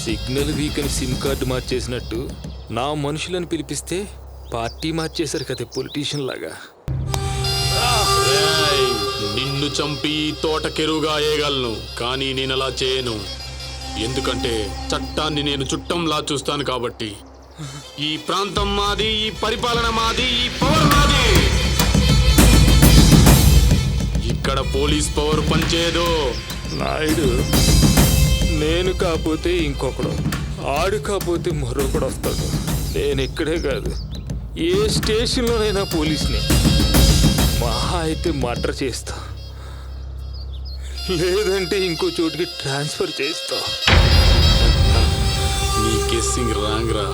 Signal weak అని SIM card మార్చేసినట్టు నా మనుషులను పిలిపిస్తే పార్టీ మార్చేశారు కదా పొలిటీషియన్ లాగా. నిన్ను చంపి తోటకెరువుగా వేయగలను, కానీ నేను అలా చేయను. ఎందుకంటే చట్టాన్ని నేను చుట్టంలా చూస్తాను కాబట్టి. ఈ ప్రాంతం మాది, ఈ పరిపాలన మాది, ఈ పవర్ మాది. ఇక్కడ పోలీస్ పవర్ పనిచేయదు. నాయుడు, నేను కాకపోతే ఇంకొకడు, ఆడు కాకపోతే మరొకడు వస్తాడు. నేను ఇక్కడే కాదు, ఏ స్టేషన్లోనైనా పోలీస్ని. మహా అయితే మర్డర్ చేస్తా, లేదంటే ఇంకో చోటుకి ట్రాన్స్ఫర్ చేస్తా. నీ గెస్సింగ్ రాంగ్ రా.